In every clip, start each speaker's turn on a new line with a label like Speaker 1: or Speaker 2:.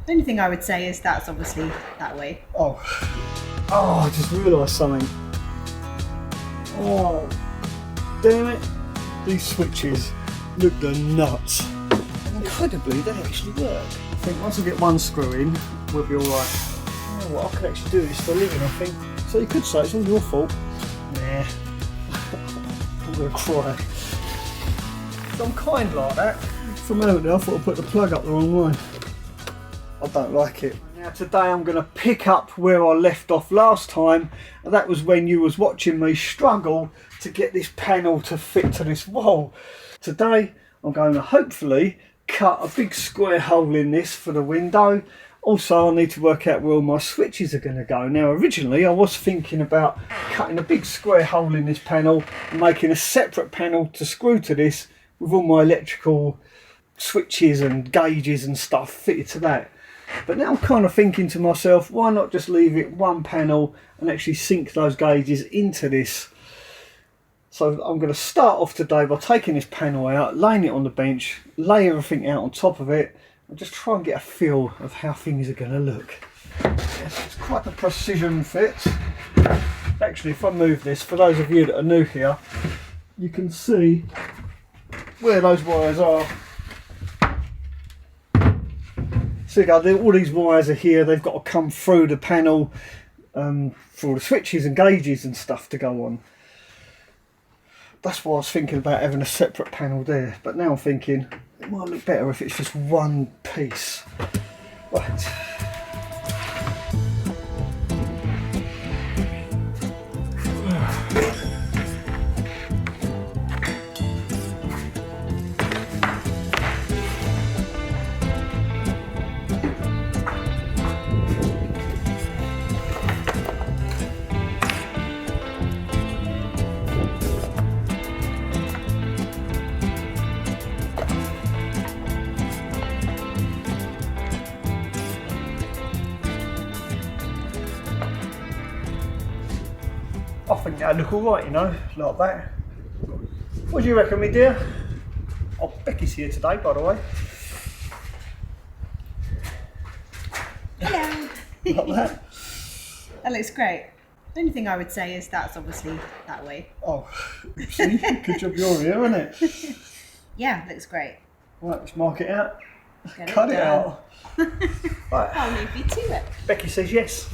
Speaker 1: The only thing I would say is that's obviously that way.
Speaker 2: Oh, I just realised something. Oh, damn it. These switches look the nuts. Incredibly, they actually work. I think once I get one screw in, we'll be alright. Oh, well, I could actually do this for a living, I think. So you could say it's all your fault. Nah. I'm going to cry. I'm kind like that. For a moment there, I thought I put the plug up the wrong way. I don't like it. Now today I'm going to pick up where I left off last time, and that was when you was watching me struggle to get this panel to fit to this wall. Today I'm going to hopefully cut a big square hole in this for the window. Also I need to work out where all my switches are going to go. Now originally I was thinking about cutting a big square hole in this panel and making a separate panel to screw to this with all my electrical switches and gauges and stuff fitted to that. But now I'm kind of thinking to myself, why not just leave it one panel and actually sink those gauges into this. So I'm going to start off today by taking this panel out, laying it on the bench, lay everything out on top of it, and just try and get a feel of how things are going to look. Yes, it's quite a precision fit. Actually, if I move this, for those of you that are new here, you can see where those wires are. So all these wires are here, they've got to come through the panel for all the switches and gauges and stuff to go on. That's why I was thinking about having a separate panel there, but now I'm thinking it might look better if it's just one piece. Right. I think that'll look alright, you know, like that. What do you reckon, me dear? Oh, Becky's here today, by the way.
Speaker 1: Hello.
Speaker 2: Like that.
Speaker 1: That looks great. The only thing I would say is that's obviously that way.
Speaker 2: Oh, see, good job you're here, isn't it?
Speaker 1: Yeah, looks great.
Speaker 2: Right, let's mark it out.
Speaker 1: Get
Speaker 2: Cut it
Speaker 1: done.
Speaker 2: out. Right.
Speaker 1: I'll leave you to it.
Speaker 2: Becky says yes.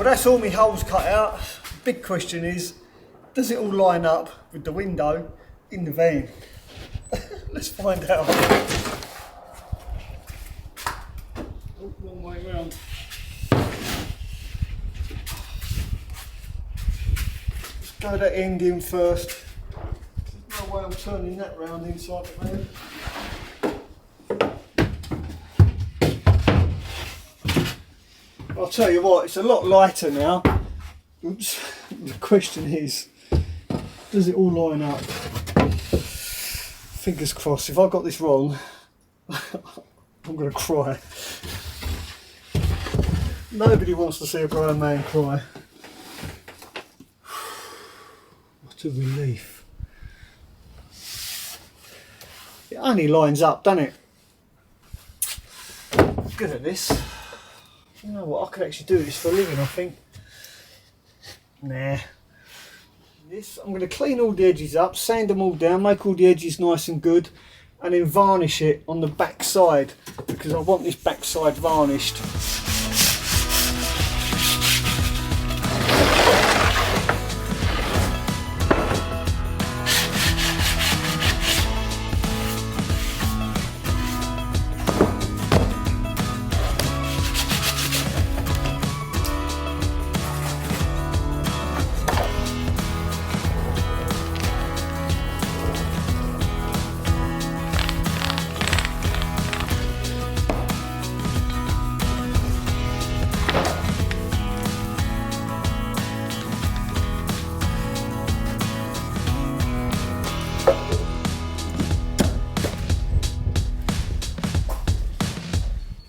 Speaker 2: that's all my holes cut out. Big question is, does it all line up with the window in the van? Let's find out. Oh, wrong way round. Let's go that end in first. There's no way I'm turning that round inside the van. I'll tell you what, it's a lot lighter now. Oops. The question is, does it all line up? Fingers crossed. If I got this wrong, I'm going to cry. Nobody wants to see a grown man cry. What a relief. It only lines up, doesn't it? Good at this. You know what, I could actually do this for a living, I think. Nah. This, I'm going to clean all the edges up, sand them all down, make all the edges nice and good, and then varnish it on the back side, because I want this back side varnished.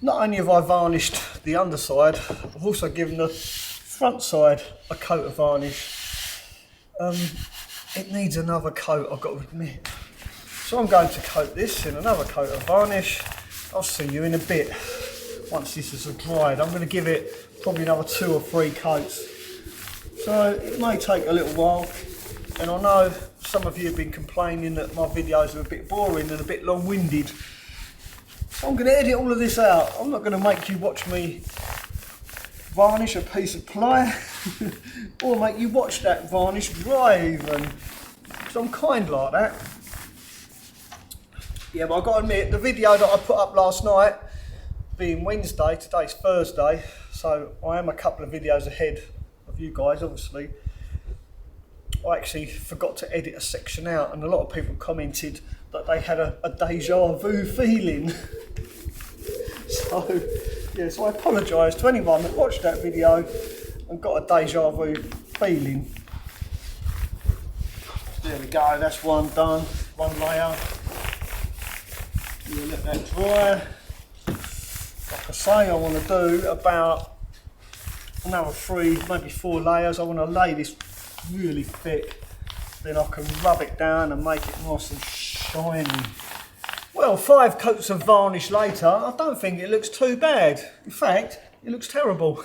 Speaker 2: Not only have I varnished the underside, I've also given the front side a coat of varnish. It needs another coat, I've got to admit. So I'm going to coat this in another coat of varnish. I'll see you in a bit once this is dried. I'm going to give it probably another 2 or 3 coats. So it may take a little while, and I know some of you have been complaining that my videos are a bit boring and a bit long-winded. So I'm going to edit all of this out. I'm not going to make you watch me varnish a piece of ply or make you watch that varnish dry even. So I'm kind like that. Yeah, but I've got to admit, the video that I put up last night, being Wednesday, today's Thursday, so I am a couple of videos ahead of you guys, obviously. I actually forgot to edit a section out, and a lot of people commented that they had a deja vu feeling. So, yeah, so I apologise to anyone that watched that video and got a deja vu feeling. There we go, that's one done, one layer. We'll let that dry. Like I say, I want to do about another 3, maybe 4 layers. I want to lay this really thick, then I can rub it down and make it nice and shiny. Well, 5 coats of varnish later, I don't think it looks too bad. In fact, it looks terrible.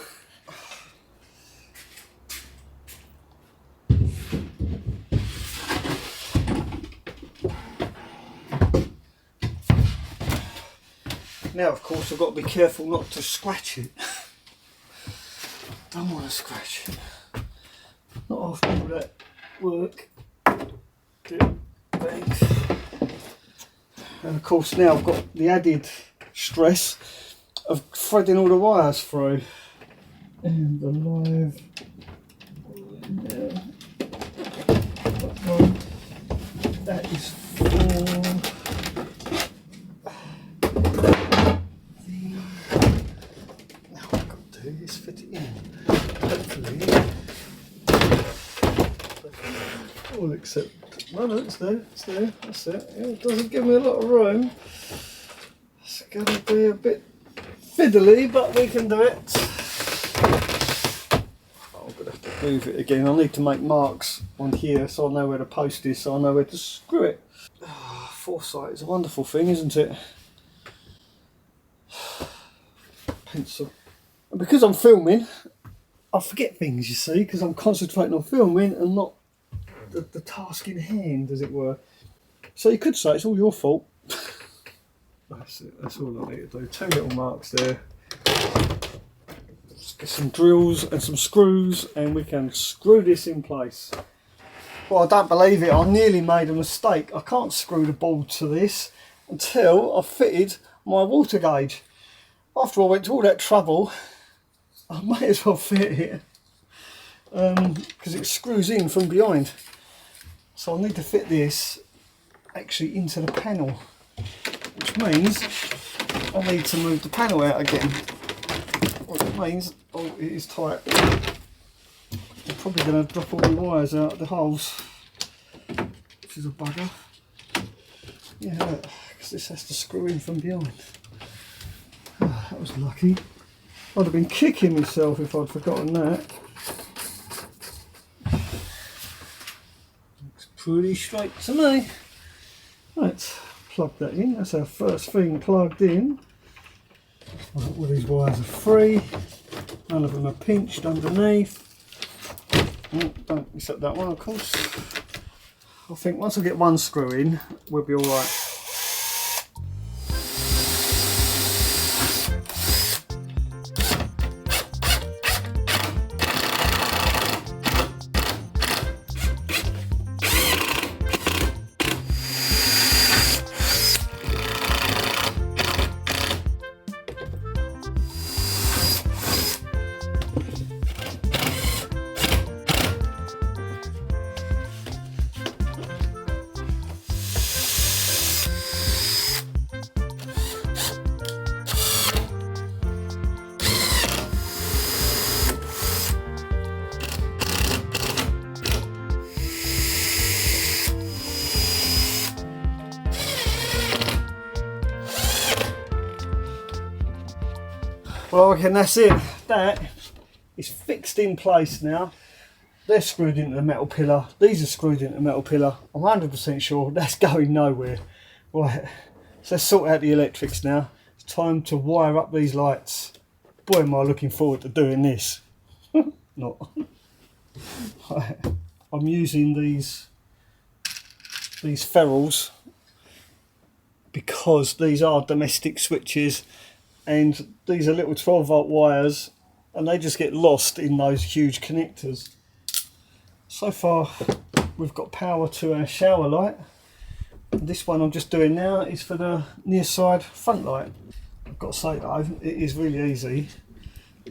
Speaker 2: Now, of course, I've got to be careful not to scratch it. Don't want to scratch it. Not after all that work. And of course now I've got the added stress of threading all the wires through. And the live that is for now I've got to do is fit it in. Hopefully. All except no, it's there, that's it. Yeah, it doesn't give me a lot of room. It's going to be a bit fiddly, but we can do it. I'm going to have to move it again. I need to make marks on here so I know where the post is, so I know where to screw it. Oh, foresight is a wonderful thing, isn't it? Pencil. And because I'm filming, I forget things, you see, because I'm concentrating on filming and not the task in hand, as it were. So you could say it's all your fault. That's it, that's all I need to do. 2 little marks there. Get some drills and some screws and we can screw this in place. Well, I don't believe it, I nearly made a mistake. I can't screw the board to this until I've fitted my water gauge. After I went to all that trouble, I may as well fit it because it screws in from behind. So I need to fit this actually into the panel, which means I need to move the panel out again. Which means, oh, it is tight. I'm probably going to drop all the wires out of the holes, which is a bugger. Yeah, because this has to screw in from behind. Oh, that was lucky. I'd have been kicking myself if I'd forgotten that. Looks pretty straight to me. Right, plug that in. That's our first thing plugged in. Right, all these wires are free. None of them are pinched underneath. Oh, don't accept that one, of course. I think once I get one screw in, we'll be alright. Well, I reckon that's it. That is fixed in place now. They're screwed into the metal pillar. These are screwed into the metal pillar. I'm 100% sure that's going nowhere. Right, so let's sort out the electrics now. It's time to wire up these lights. Boy, am I looking forward to doing this. Not. Right, I'm using these ferrules because these are domestic switches. And these are little 12-volt wires and they just get lost in those huge connectors. So far we've got power to our shower light. This one I'm just doing now is for the near side front light. I've got to say though, it is really easy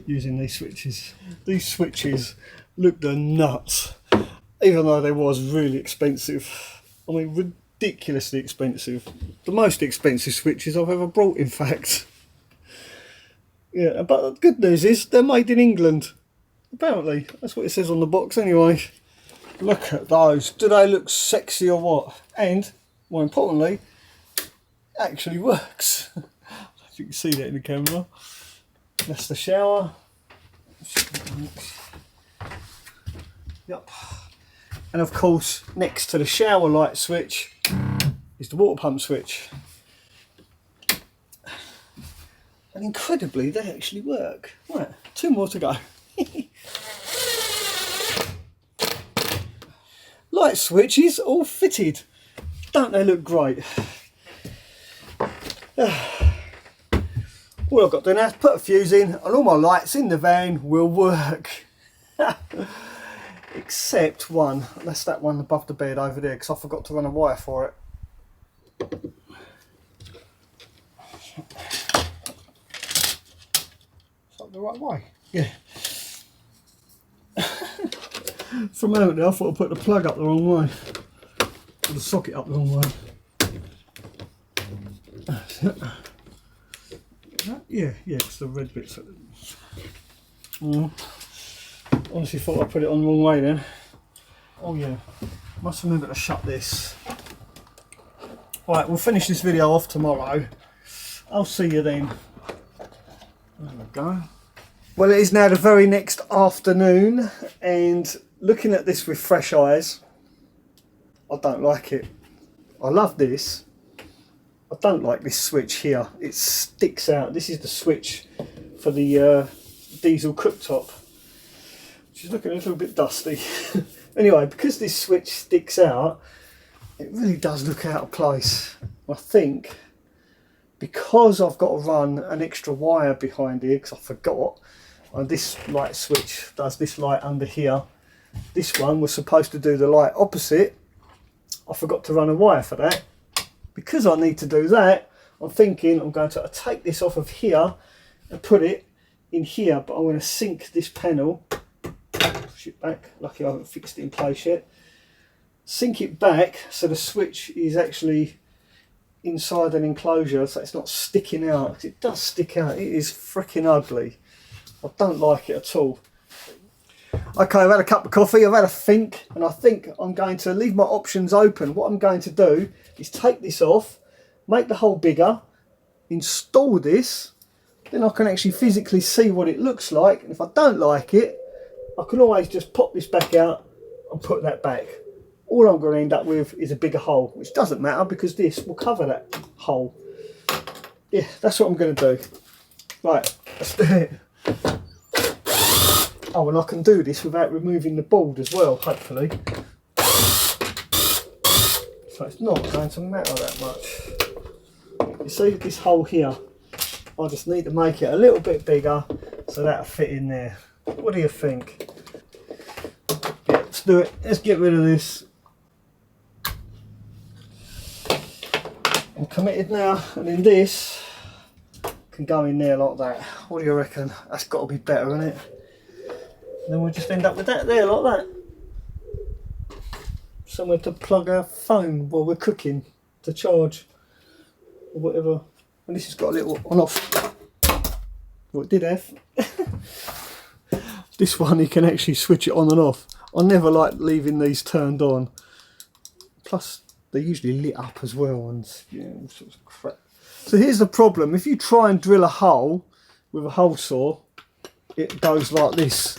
Speaker 2: using these switches. These switches look the nuts, even though they was really expensive. I mean, ridiculously expensive. The most expensive switches I've ever bought, in fact. Yeah, but the good news is they're made in England. Apparently, that's what it says on the box anyway. Look at those. Do they look sexy or what? And, more importantly, it actually works. I don't know if you can see that in the camera. That's the shower. Yep. And of course, next to the shower light switch is the water pump switch. And incredibly, they actually work. Right, 2 more to go. Light switches all fitted. Don't they look great? All I've got to do now is put a fuse in and all my lights in the van will work. Except one. That's that one above the bed over there because I forgot to run a wire for it. The right way. Yeah. For a moment there I thought I put the plug up the wrong way. Or the socket up the wrong way. Yeah, it's the red bits. Honestly thought I put it on the wrong way then. Oh yeah. Must remember to shut this. Right, we'll finish this video off tomorrow. I'll see you then. There we go. Well, it is now the very next afternoon, and looking at this with fresh eyes, I don't like it. I love this. I don't like this switch here. It sticks out. This is the switch for the diesel cooktop, which is looking a little bit dusty. Anyway, because this switch sticks out, it really does look out of place. I think because I've got to run an extra wire behind here because I forgot, And this light switch does this light under here. This one was supposed to do the light opposite. I forgot to run a wire for that. Because I need to do that, I'm thinking I'm going to take this off of here and put it in here, but I'm going to sink this panel, push it back, lucky I haven't fixed it in place yet, sink it back so the switch is actually inside an enclosure so it's not sticking out, because it does stick out, it is freaking ugly. I don't like it at all. Okay, I've had a cup of coffee, I've had a think, and I think I'm going to leave my options open. What I'm going to do is take this off, make the hole bigger, install this, then I can actually physically see what it looks like, and if I don't like it, I can always just pop this back out and put that back. All I'm going to end up with is a bigger hole, which doesn't matter because this will cover that hole. Yeah, that's what I'm going to do. Right, let's do it. Oh, and I can do this without removing the board as well, hopefully. So it's not going to matter that much. You see this hole here? I just need to make it a little bit bigger so that'll fit in there. What do you think? Yeah, let's do it. Let's get rid of this. I'm committed now, and then this can go in there like that. What do you reckon? That's got to be better, isn't it? And then we'll just end up with that there like that. Somewhere to plug our phone while we're cooking, to charge or whatever. And this has got a little on off. Well, it did have. This one you can actually switch it on and off. I never like leaving these turned on. Plus they're usually lit up as well, and yeah, all sorts of crap. So here's the problem. If you try and drill a hole with a hole saw, it goes like this.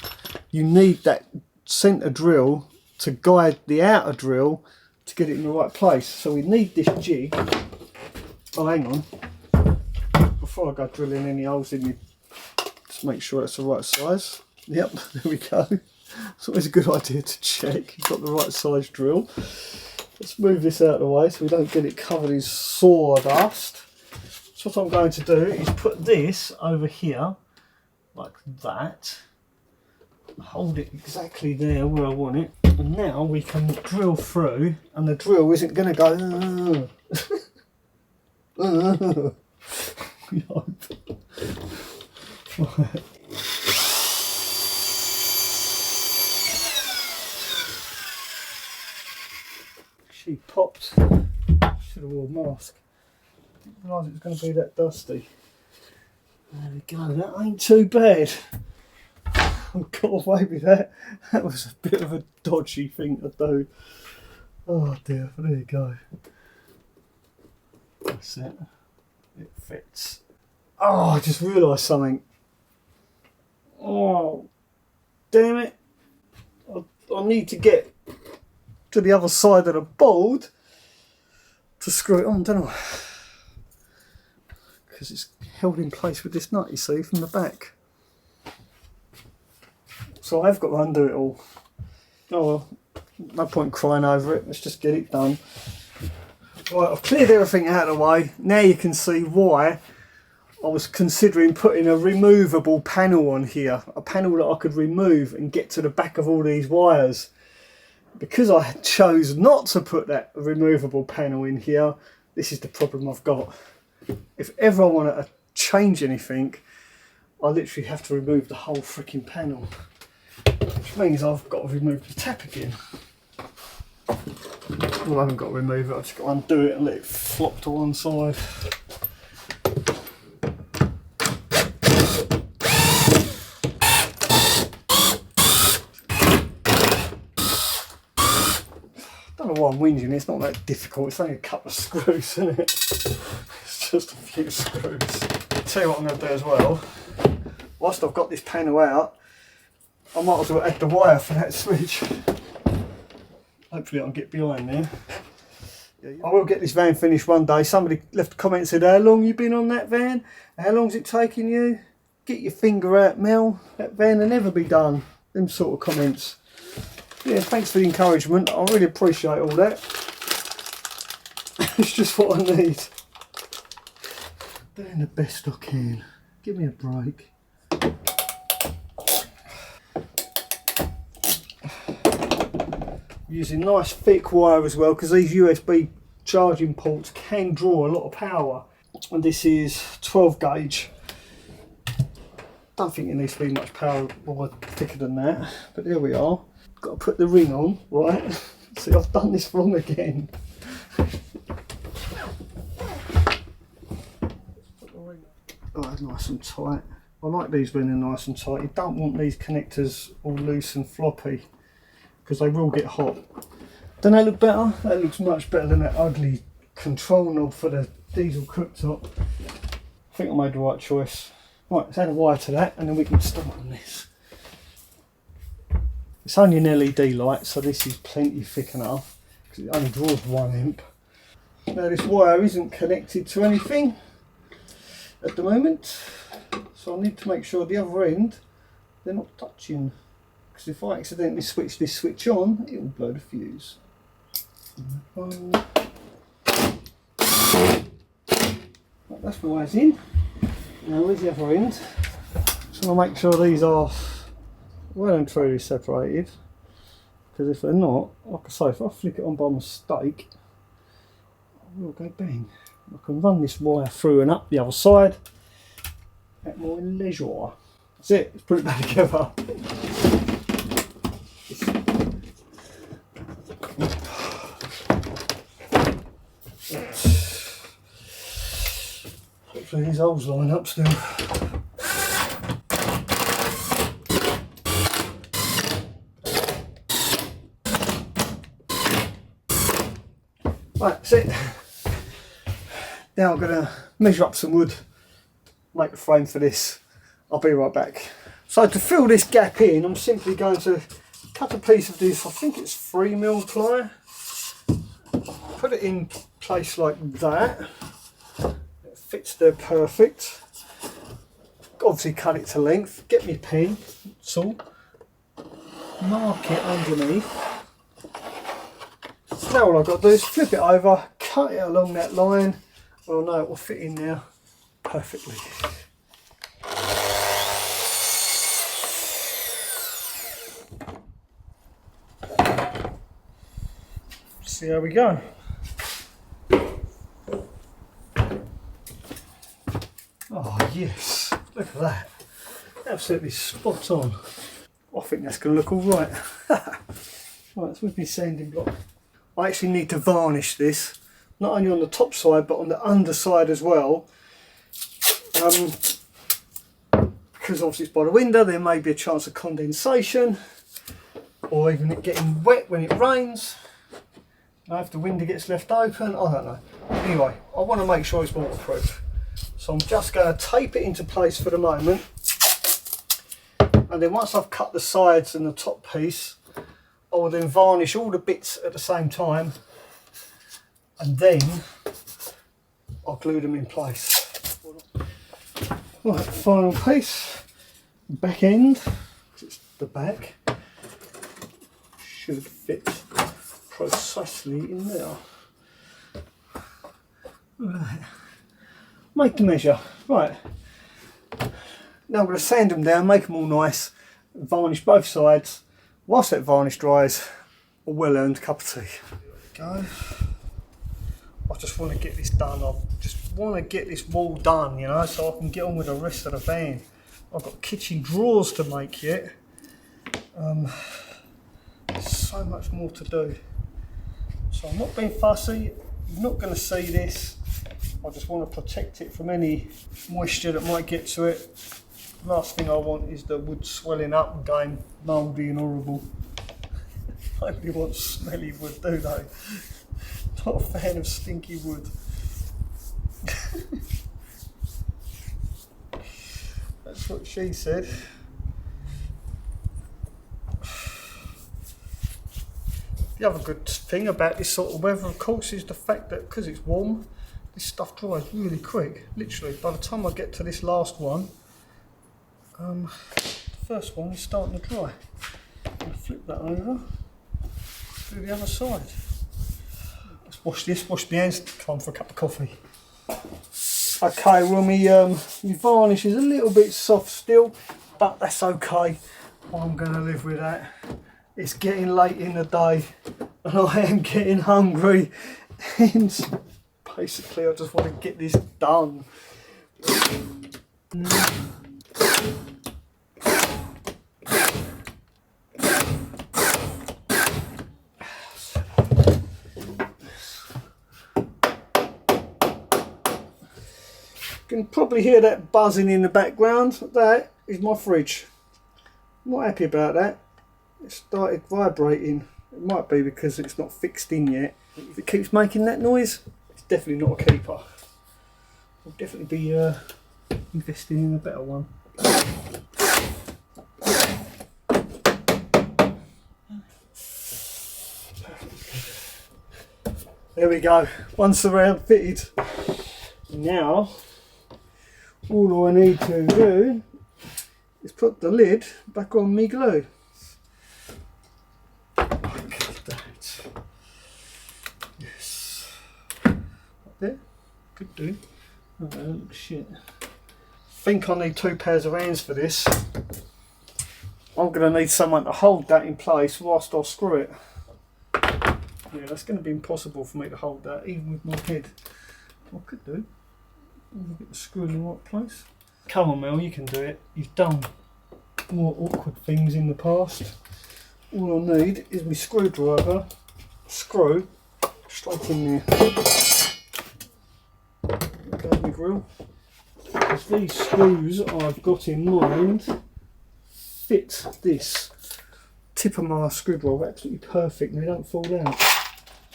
Speaker 2: You need that centre drill to guide the outer drill to get it in the right place. So we need this jig. Oh, hang on. Before I go drilling any holes in me, just make sure it's the right size. Yep, there we go. It's always a good idea to check you've got the right size drill. Let's move this out of the way so we don't get it covered in sawdust. So what I'm going to do is put this over here like that. Hold it exactly there where I want it, and now we can drill through, and the drill isn't going to go we hope. Right. She popped. Should have worn a mask. Didn't realise it was going to be that dusty. There we go, that ain't too bad. I got away with that. That was a bit of a dodgy thing to do. Oh dear, there you go. That's it. It fits. Oh, I just realised something. Oh, damn it. I need to get to the other side of the board to screw it on, don't I? Because it's held in place with this nut, you see, from the back. So I've got to undo it all. Oh well, no point crying over it, let's just get it done. Right, I've cleared everything out of the way. Now you can see why I was considering putting a removable panel on here. A panel that I could remove and get to the back of all these wires. Because I chose not to put that removable panel in here, this is the problem I've got. If ever I want to change anything, I literally have to remove the whole freaking panel. Which means I've got to remove the tap again. Well, I haven't got to remove it, I've just got to undo it and let it flop to one side. I don't know why I'm whinging, it's not that difficult, it's only a couple of screws, isn't it? It's just a few screws. I'll tell you what I'm going to do as well. Whilst I've got this panel out, I might as well add the wire for that switch. Hopefully I can get behind there. I will get this van finished one day. Somebody left a comment and said, how long you been on that van? How long's it taking you? Get your finger out, Mel. That van will never be done. Them sort of comments. Yeah, thanks for the encouragement. I really appreciate all that. It's just what I need. Doing the best I can. Give me a break. using nice thick wire as well, because these USB charging ports can draw a lot of power. And this is 12 gauge. Don't think it needs to be much power more thicker than that, but there we are. Got to put the ring on, right? See, I've done this wrong again. Oh, nice and tight. I like these when they're nice and tight. You don't want these connectors all loose and floppy, because they will get hot. Don't they look better? That looks much better than that ugly control knob for the diesel cooktop. I think I made the right choice. Right, let's add a wire to that and then we can start on this. It's only an LED light, so this is plenty thick enough, because it only draws 1 amp. Now this wire isn't connected to anything at the moment, so I need to make sure the other end, they're not touching, because if I accidentally switch this switch on, it will blow the fuse. Right, that's the wires in. Now where's the other end? Just want to make sure these are well and truly separated, because if they're not, like I say, if I flick it on by mistake, I will go bang. I can run this wire through and up the other side at my leisure. That's it, let's put it back together. Hopefully these holes line up still. Right, that's it. Now I'm going to measure up some wood, make a frame for this. I'll be right back. So to fill this gap in, I'm simply going to cut a piece of this, I think it's 3mm ply, put it in place like that. It fits there perfect. Obviously cut it to length, get me a pen, that's all. Mark it underneath. Now all I've got to do is flip it over, cut it along that line. Well, I know it will fit in there perfectly. See how we go. Oh yes, look at that. Absolutely spot on. I think that's going to look all right. Right, it's with my sanding block. I actually need to varnish this, not only on the top side but on the underside as well, because obviously it's by the window, there may be a chance of condensation or even it getting wet when it rains. Now if the window gets left open, I don't know. Anyway, I want to make sure it's waterproof, so I'm just going to tape it into place for the moment, and then once I've cut the sides and the top piece, I will then varnish all the bits at the same time, and then I'll glue them in place. Right, final piece, back end, it's the back, should fit precisely in there. Right, make the measure. Right, now I'm going to sand them down, make them all nice, varnish both sides. Whilst that varnish dries, a well-earned cup of tea. Go. I just want to get this done. I just want to get this wall done, you know, so I can get on with the rest of the van. I've got kitchen drawers to make yet. There's so much more to do. So I'm not being fussy. You're not going to see this. I just want to protect it from any moisture that might get to it. Last thing I want is the wood swelling up and going mouldy and horrible. Nobody wants smelly wood, do they? Not a fan of stinky wood. That's what she said. The other good thing about this sort of weather, of course, is the fact that because it's warm, this stuff dries really quick. Literally, by the time I get to this last one, the first one is starting to dry. I'm going to flip that over to the other side. Let's wash this, wash my hands, time for a cup of coffee. Okay, well my varnish is a little bit soft still, but that's okay. I'm going to live with that. It's getting late in the day and I am getting hungry, and basically I just want to get this done. You can probably hear that buzzing in the background. That is my fridge. I'm not happy about that. It started vibrating. It might be because it's not fixed in yet. If it keeps making that noise, it's definitely not a keeper. I'll definitely be investing in a better one. There we go. One surround fitted. Now, all I need to do is put the lid back on me glue. Like that. Yes. Up there. Could do. Oh, that looks shit. I think I need 2 pairs of hands for this. I'm going to need someone to hold that in place whilst I screw it. Yeah, that's going to be impossible for me to hold that, even with my head. What I could do, get the screw in the right place. Come on, Mel, you can do it. You've done more awkward things in the past. All I need is my screwdriver, screw straight in there. Go my grill. Because these screws I've got in mind fit this tip of my screwdriver absolutely perfect, and they don't fall out.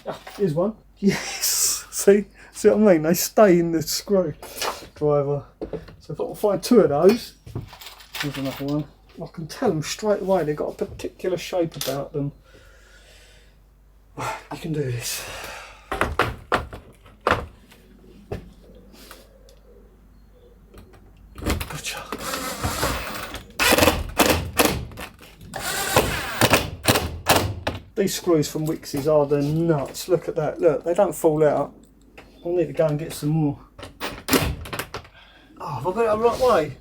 Speaker 2: Ah, here's one. Yes. See what I mean? They stay in the screwdriver. So if I can find 2 of those, here's another one. I can tell them straight away they've got a particular shape about them. You can do this. Gotcha. These screws from Wix's are the nuts. Look at that. Look, they don't fall out. I'll need to go and get some more. Oh, have I got it the right way?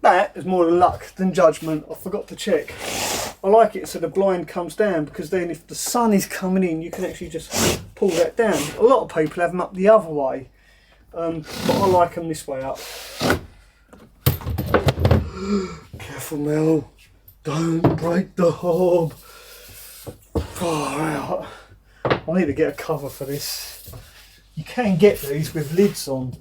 Speaker 2: That is more luck than judgment. I forgot to check. I like it so the blind comes down, because then if the sun is coming in, you can actually just pull that down. A lot of people have them up the other way, but I like them this way up. Careful, Mel. Don't break the hob. Far out. I need to get a cover for this. You can get these with lids on.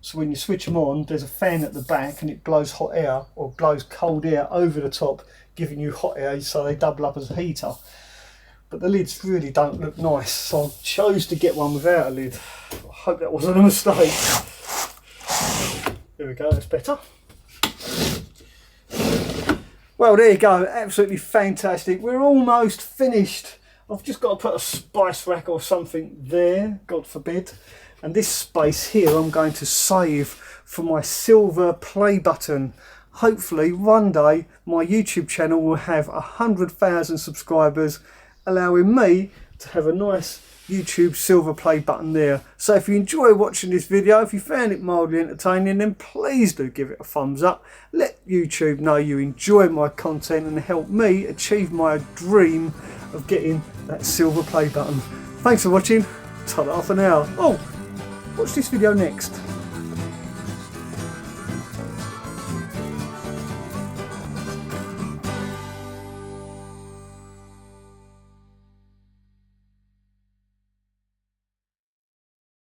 Speaker 2: So when you switch them on, there's a fan at the back and it blows hot air or blows cold air over the top, giving you hot air, so they double up as a heater. But the lids really don't look nice, so I chose to get one without a lid. I hope that wasn't a mistake. There we go, that's better. Well, there you go, absolutely fantastic. We're almost finished. I've just got to put a spice rack or something there, God forbid. And this space here I'm going to save for my silver play button. Hopefully one day my YouTube channel will have 100,000 subscribers, allowing me to have a nice YouTube silver play button there. So if you enjoy watching this video, if you found it mildly entertaining, then please do give it a thumbs up. Let YouTube know you enjoy my content and help me achieve my dream of getting that silver play button. Thanks for watching. Ta-da for now. Oh, watch this video next.